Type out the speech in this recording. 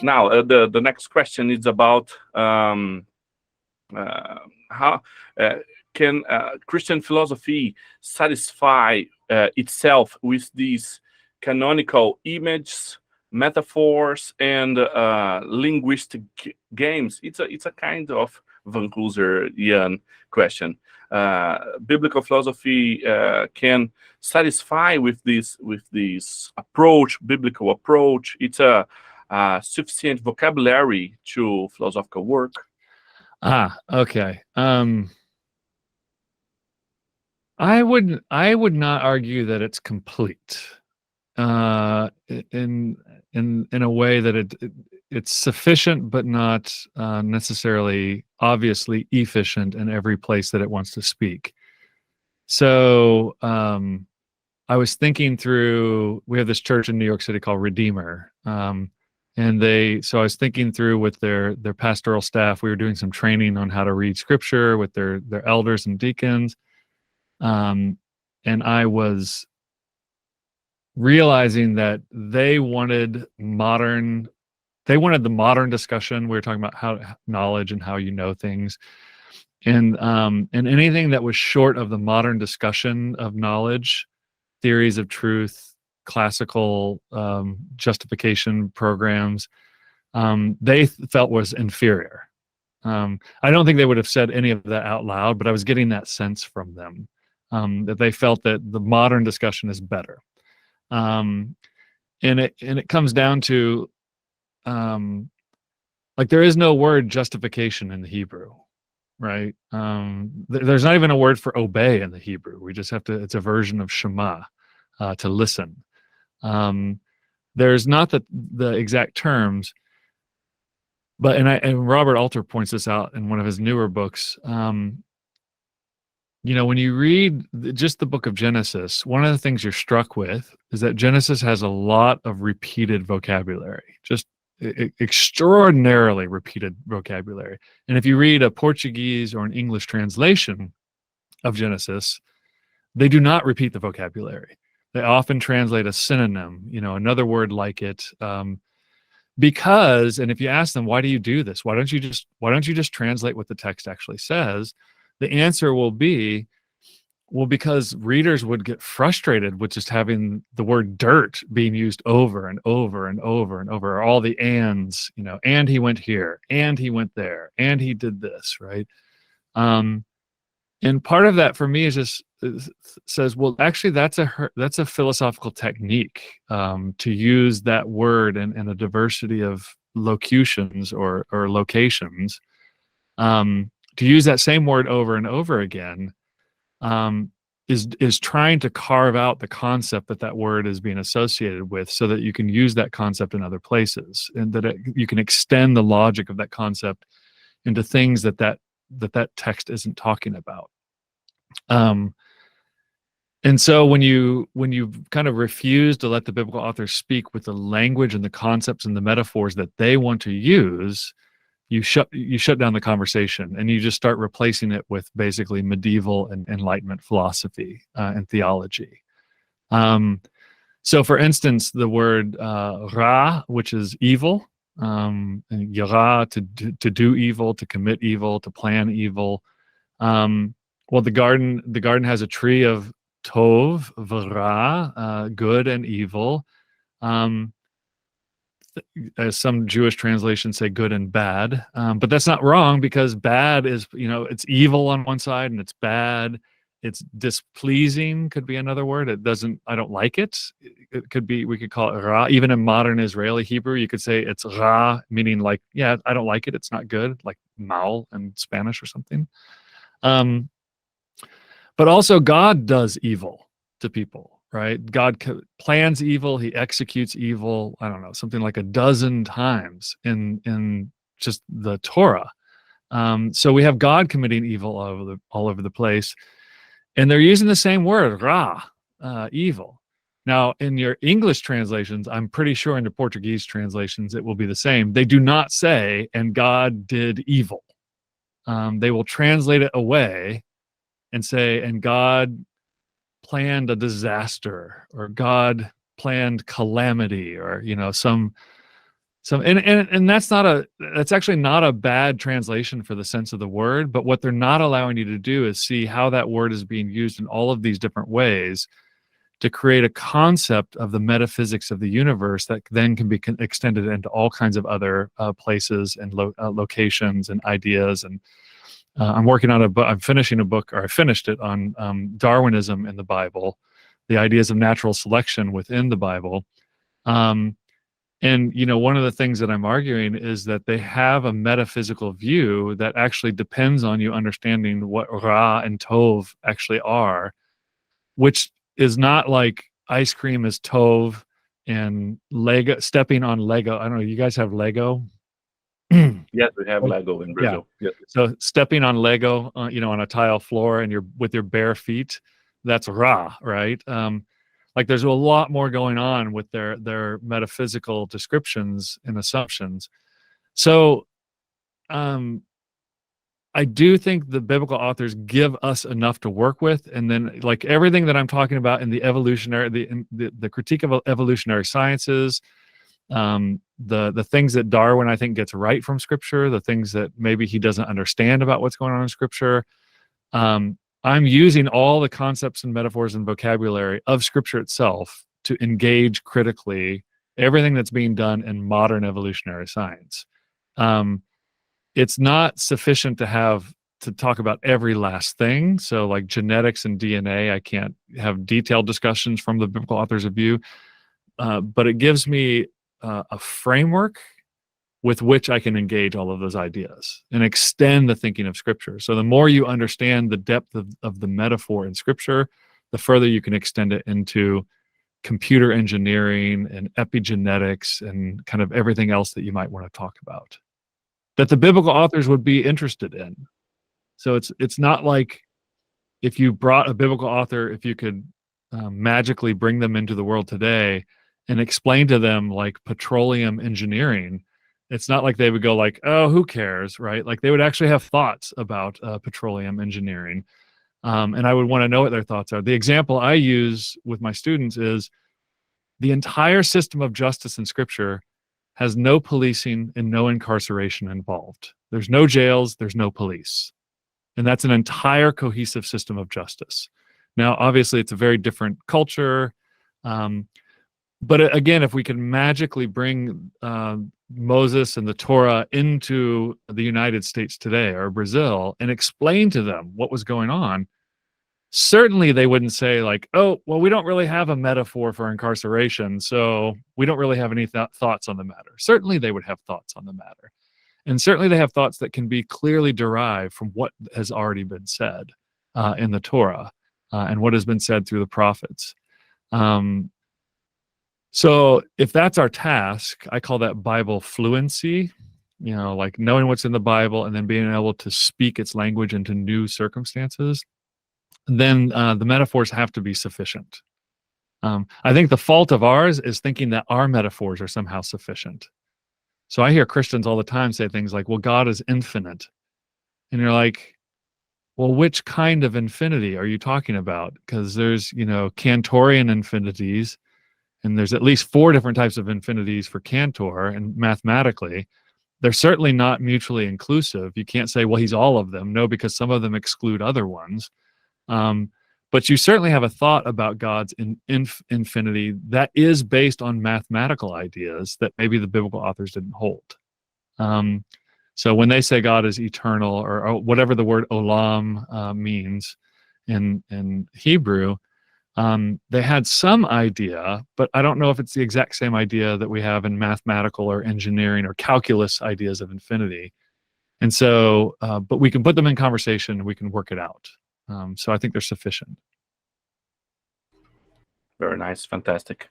Now, the next question is about how can Christian philosophy satisfy itself with these canonical images, metaphors, and linguistic games? It's a kind of Van Cluserian question. Biblical philosophy can satisfy with this approach, biblical approach. It's a sufficient vocabulary to philosophical work. Okay. I would not argue that it's complete in a way that it's sufficient but not necessarily obviously efficient in every place that it wants to speak. So I was thinking through, we have this church in New York City called Redeemer. So I was thinking through with their pastoral staff, we were doing some training on how to read scripture with their elders and deacons. And I was realizing that they wanted the modern discussion. We were talking about how knowledge and how you know things. And anything that was short of the modern discussion of knowledge, theories of truth, classical justification programs, they felt was inferior. I don't think they would have said any of that out loud, but I was getting that sense from them, that they felt that the modern discussion is better. And it comes down to like there is no word justification in the Hebrew, right? There's not even a word for obey in the Hebrew. We just have to, it's a version of Shema, to listen. There's not the exact terms, but and Robert Alter points this out in one of his newer books. When you read just the book of Genesis, one of the things you're struck with is that Genesis has a lot of repeated vocabulary, just extraordinarily repeated vocabulary. And if you read a Portuguese or an English translation of Genesis, they do not repeat the vocabulary. They often translate a synonym, another word like it, because, and if you ask them, why do you do this? Why don't you just translate what the text actually says? The answer will be, well, because readers would get frustrated with just having the word dirt being used over and over and over and over, all the ands, and he went here, and he went there, and he did this, right? And part of that for me is just says, well, actually, that's a philosophical technique, to use that word in a diversity of locutions or locations, to use that same word over and over again, is trying to carve out the concept that word is being associated with, so that you can use that concept in other places, and that you can extend the logic of that concept into things that text isn't talking about. And so when you kind of refuse to let the biblical authors speak with the language and the concepts and the metaphors that they want to use, you shut down the conversation, and you just start replacing it with basically medieval and Enlightenment philosophy and theology. So for instance, the word ra, which is evil, yara, to do evil, to commit evil, to plan evil. Well, the garden has a tree of tov, v'ra, good and evil. As some Jewish translations say, good and bad, but that's not wrong, because bad is, it's evil on one side and it's bad. It's displeasing, could be another word. I don't like it. It could be, we could call it ra. Even in modern Israeli Hebrew, you could say it's ra, meaning like, yeah, I don't like it. It's not good, like mal in Spanish or something. But also God does evil to people, right? God plans evil. He executes evil. I don't know, something like a dozen times in just the Torah. So we have God committing evil all over the place. And they're using the same word, ra, evil. Now, in your English translations, I'm pretty sure in the Portuguese translations, it will be the same. They do not say, and God did evil. They will translate it away and say, and God planned a disaster, or God planned calamity, or, some So and that's actually not a bad translation for the sense of the word, but what they're not allowing you to do is see how that word is being used in all of these different ways to create a concept of the metaphysics of the universe that then can be extended into all kinds of other places and locations and ideas. And I'm working on I'm finishing a book, or I finished it, on Darwinism in the Bible, the ideas of natural selection within the Bible. And, one of the things that I'm arguing is that they have a metaphysical view that actually depends on you understanding what Ra and Tov actually are, which is not like ice cream is Tov and Lego, stepping on Lego. I don't know, you guys have Lego? Yes, we have Lego in Brazil. Yeah. Yes. So stepping on Lego, on a tile floor and you're with your bare feet, that's Ra, right? Like there's a lot more going on with their metaphysical descriptions and assumptions. So I do think the biblical authors give us enough to work with, and then like everything that I'm talking about in the evolutionary, the critique of evolutionary sciences, the things that Darwin I think gets right from Scripture, the things that maybe he doesn't understand about what's going on in Scripture. I'm using all the concepts and metaphors and vocabulary of Scripture itself to engage critically everything that's being done in modern evolutionary science. It's not sufficient to talk about every last thing. So like genetics and DNA, I can't have detailed discussions from the biblical authors of view, but it gives me a framework with which I can engage all of those ideas and extend the thinking of Scripture. So the more you understand the depth of the metaphor in Scripture, the further you can extend it into computer engineering and epigenetics and kind of everything else that you might want to talk about, that the biblical authors would be interested in. So it's not like if you brought a biblical author, if you could magically bring them into the world today and explain to them like petroleum engineering, it's not like they would go like, oh, who cares, right? Like they would actually have thoughts about petroleum engineering. And I would want to know what their thoughts are. The example I use with my students is the entire system of justice in Scripture has no policing and no incarceration involved. There's no jails, there's no police. And that's an entire cohesive system of justice. Now, obviously, it's a very different culture. But again, if we can magically bring Moses and the Torah into the United States today or Brazil and explain to them what was going on, certainly they wouldn't say like, oh, well, we don't really have a metaphor for incarceration, so we don't really have any thoughts on the matter. Certainly they would have thoughts on the matter. And certainly they have thoughts that can be clearly derived from what has already been said in the Torah and what has been said through the prophets. So if that's our task, I call that Bible fluency, like knowing what's in the Bible and then being able to speak its language into new circumstances. Then the metaphors have to be sufficient. I think the fault of ours is thinking that our metaphors are somehow sufficient. So I hear Christians all the time say things like, well, God is infinite. And you're like, well, which kind of infinity are you talking about? Because there's, Cantorian infinities, and there's at least 4 different types of infinities for Cantor, and mathematically, they're certainly not mutually inclusive. You can't say, well, he's all of them. No, because some of them exclude other ones. But you certainly have a thought about God's infinity that is based on mathematical ideas that maybe the biblical authors didn't hold. So when they say God is eternal, or whatever the word olam means in Hebrew, they had some idea, but I don't know if it's the exact same idea that we have in mathematical or engineering or calculus ideas of infinity. And so, but we can put them in conversation and we can work it out. So I think they're sufficient. Very nice. Fantastic.